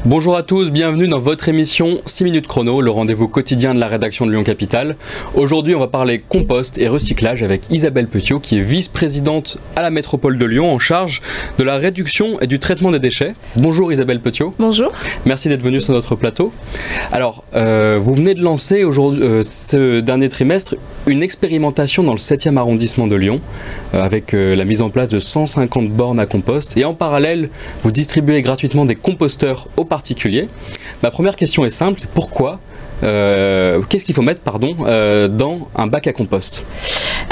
Bonjour à tous, bienvenue dans votre émission 6 minutes chrono, le rendez-vous quotidien de la rédaction de Lyon Capitale. Aujourd'hui, on va parler compost et recyclage avec Isabelle Petiot, qui est vice-présidente à la métropole de Lyon en charge de la réduction et du traitement des déchets. Bonjour Isabelle Petiot. Bonjour. Merci d'être venue sur notre plateau. Alors, vous venez de lancer aujourd'hui, ce dernier trimestre, une expérimentation dans le 7e arrondissement de Lyon, avec la mise en place de 150 bornes à compost. Et en parallèle, vous distribuez gratuitement des composteurs aux particuliers. Ma première question est simple, pourquoi qu'est-ce qu'il faut mettre dans un bac à compost?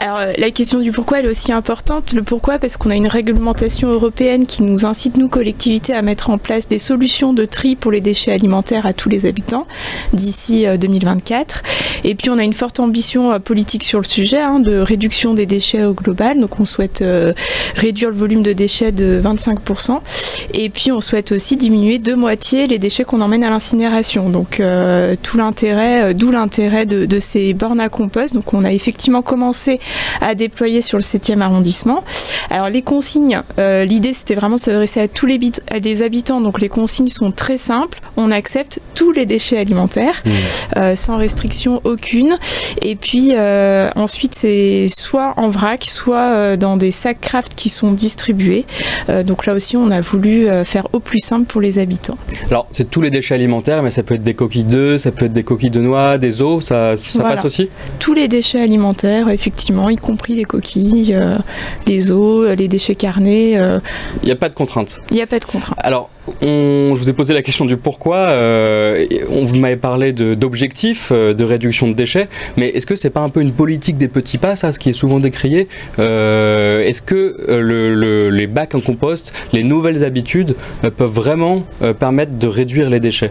Alors la question du pourquoi elle est aussi importante. Le pourquoi parce qu'on a une réglementation européenne qui nous incite, nous collectivités, à mettre en place des solutions de tri pour les déchets alimentaires à tous les habitants d'ici 2024. Et puis on a une forte ambition politique sur le sujet de réduction des déchets au global. Donc on souhaite réduire le volume de déchets de 25%. Et puis on souhaite aussi diminuer de moitié les déchets qu'on emmène à l'incinération. Donc d'où l'intérêt de ces bornes à compost. Donc on a effectivement commencé à déployer sur le 7e arrondissement. Alors les consignes, l'idée c'était vraiment de s'adresser à tous les habitants. Donc les consignes sont très simples. On accepte tous les déchets alimentaires sans restriction aucune. Et puis ensuite c'est soit en vrac, soit dans des sacs craft qui sont distribués. Donc là aussi on a voulu faire au plus simple pour les habitants. Alors c'est tous les déchets alimentaires, mais ça peut être des coquilles d'œufs, ça peut être des coquilles de noix, des os, ça voilà. Passe aussi? Tous les déchets alimentaires, effectivement, y compris les coquilles, les os, les déchets carnés. Il n'y a pas de contrainte? Il n'y a pas de contrainte. Alors, je vous ai posé la question du pourquoi, vous m'avez parlé d'objectifs de réduction de déchets, mais est-ce que c'est pas un peu une politique des petits pas, ça, ce qui est souvent décrié? Est-ce que les bacs en compost, les nouvelles habitudes peuvent vraiment permettre de réduire les déchets?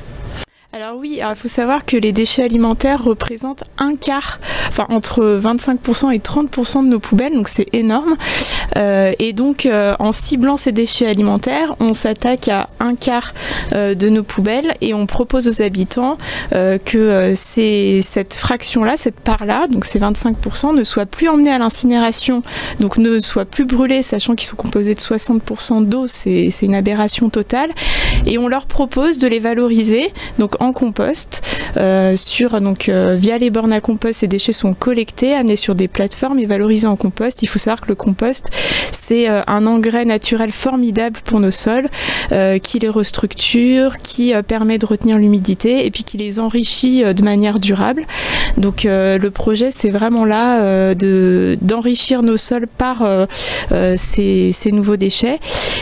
Alors oui, il faut savoir que les déchets alimentaires représentent un quart, enfin entre 25% et 30% de nos poubelles, donc c'est énorme. Et donc en ciblant ces déchets alimentaires, on s'attaque à un quart de nos poubelles et on propose aux habitants que cette fraction-là, cette part-là, donc ces 25%, ne soit plus emmenée à l'incinération, donc ne soit plus brûlée, sachant qu'ils sont composés de 60% d'eau, c'est une aberration totale. Et on leur propose de les valoriser, donc en compost, via les bornes à compost, ces déchets sont collectés, amenés sur des plateformes et valorisés en compost. Il faut savoir que le compost, c'est un engrais naturel formidable pour nos sols, qui les restructure, qui permet de retenir l'humidité et puis qui les enrichit de manière durable. Donc le projet, c'est vraiment là d'enrichir nos sols par ces nouveaux déchets.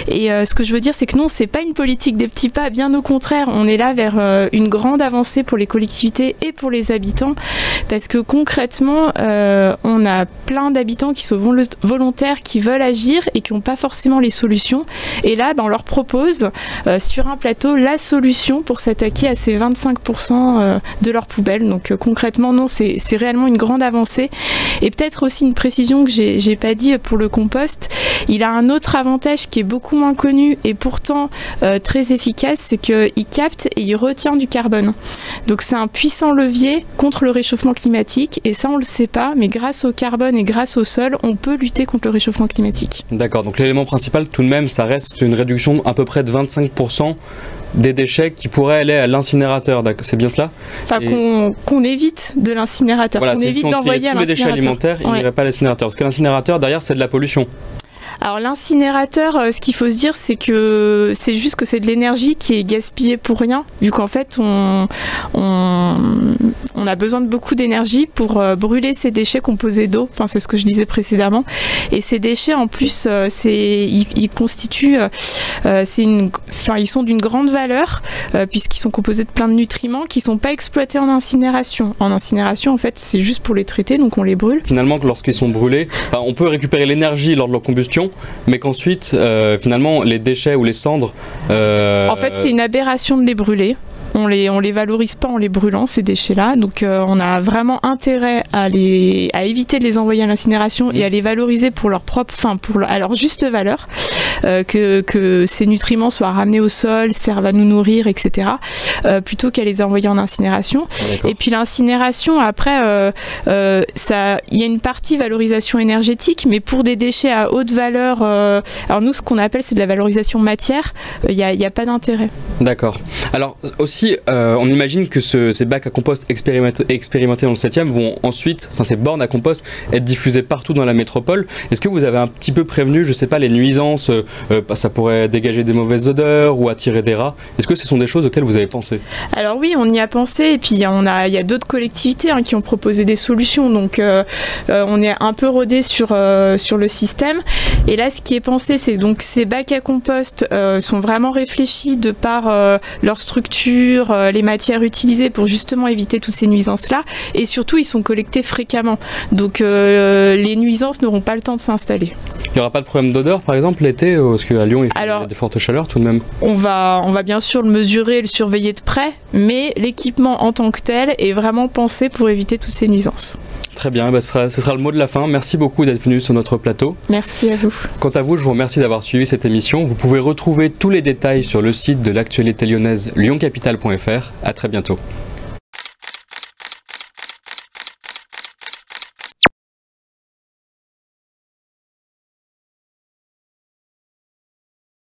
Et ce que je veux dire, c'est que non, c'est pas une politique des petits pas, bien au contraire, on est là vers une grande avancée pour les collectivités et pour les habitants, parce que concrètement, on a plein d'habitants qui sont volontaires, qui veulent agir et qui n'ont pas forcément les solutions. Et là, on leur propose sur un plateau la solution pour s'attaquer à ces 25% de leurs poubelles. Donc concrètement, non, c'est réellement une grande avancée. Et peut-être aussi une précision que j'ai pas dit pour le compost, il a un autre avantage qui est beaucoup moins connu et pourtant très efficace, c'est qu'il capte et il retient du carbone. Donc c'est un puissant levier contre le réchauffement climatique et ça on le sait pas, mais grâce au carbone et grâce au sol, on peut lutter contre le réchauffement climatique. D'accord, donc l'élément principal tout de même, ça reste une réduction à peu près de 25% des déchets qui pourraient aller à l'incinérateur, c'est bien cela? Enfin, qu'on évite de l'incinérateur, voilà, qu'on évite d'envoyer à l'incinérateur. Tous les déchets alimentaires, ils n'iraient pas à l'incinérateur, parce que l'incinérateur, derrière, c'est de la pollution. Alors l'incinérateur, ce qu'il faut se dire, c'est que c'est juste que c'est de l'énergie qui est gaspillée pour rien, vu qu'en fait on a besoin de beaucoup d'énergie pour brûler ces déchets composés d'eau. Enfin, c'est ce que je disais précédemment. Et ces déchets, en plus, ils constituent, ils sont d'une grande valeur puisqu'ils sont composés de plein de nutriments qui sont pas exploités en incinération. En incinération, en fait, c'est juste pour les traiter, donc on les brûle. Finalement, lorsqu'ils sont brûlés, on peut récupérer l'énergie lors de leur combustion, mais qu'ensuite, finalement, les déchets ou les cendres... En fait, c'est une aberration de les brûler. On les valorise pas en les brûlant, ces déchets-là. Donc on a vraiment intérêt à éviter de les envoyer à l'incinération et à les valoriser pour leur propre, à leur juste valeur. que ces nutriments soient ramenés au sol, servent à nous nourrir, etc., plutôt qu'à les envoyer en incinération. Et puis l'incinération, après, il y a une partie valorisation énergétique, mais pour des déchets à haute valeur, alors nous, ce qu'on appelle, c'est de la valorisation matière, il n'y a pas d'intérêt. D'accord. Alors aussi, on imagine que ces bacs à compost expérimentés dans le 7e vont ensuite, ces bornes à compost, être diffusées partout dans la métropole. Est-ce que vous avez un petit peu prévenu, je ne sais pas, les nuisances, ça pourrait dégager des mauvaises odeurs ou attirer des rats? Est-ce que ce sont des choses auxquelles vous avez pensé? Alors oui, on y a pensé, et puis il y a d'autres collectivités qui ont proposé des solutions, donc on est un peu rodé sur le système. Et là, ce qui est pensé, c'est donc ces bacs à compost sont vraiment réfléchis de par leur structure, les matières utilisées pour justement éviter toutes ces nuisances-là, et surtout, ils sont collectés fréquemment. Donc les nuisances n'auront pas le temps de s'installer. Il n'y aura pas de problème d'odeur, par exemple, l'été, parce qu'à Lyon, il y a de fortes chaleurs tout de même. On va bien sûr le mesurer et le surveiller de près, mais l'équipement en tant que tel est vraiment pensé pour éviter toutes ces nuisances. Très bien, ce sera le mot de la fin. Merci beaucoup d'être venu sur notre plateau. Merci à vous. Quant à vous, je vous remercie d'avoir suivi cette émission. Vous pouvez retrouver tous les détails sur le site de l'actualité lyonnaise lyoncapital.fr. À très bientôt.